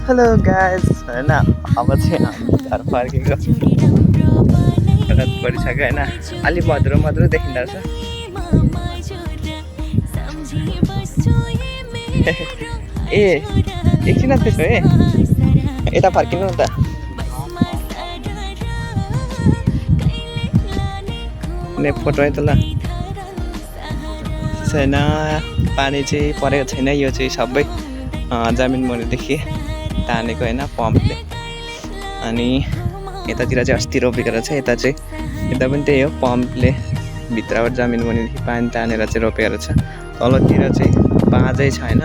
hello guys होइन अब चाहिँ हामी घर फर्केको रात परिसक्यो होइन अलि मधुरो मधुरो देखिँदो रहेछ ए एकछिन त्यसो है यता फर्किनु नि त फोटो है त ल छैन पानी चाहिँ परेको छैन यो चाहिँ सबै जमिन मुनिदेखि तानेको होइन पम्पले अनि यतातिर चाहिँ अस्ति रोपेको रहेछ यता पनि त्यही हो पम्पले भित्रबाट जमिन मुनिदेखि पानी तानेर चाहिँ रोपेको रहेछ तलतिर चाहिँ बाँझै छ होइन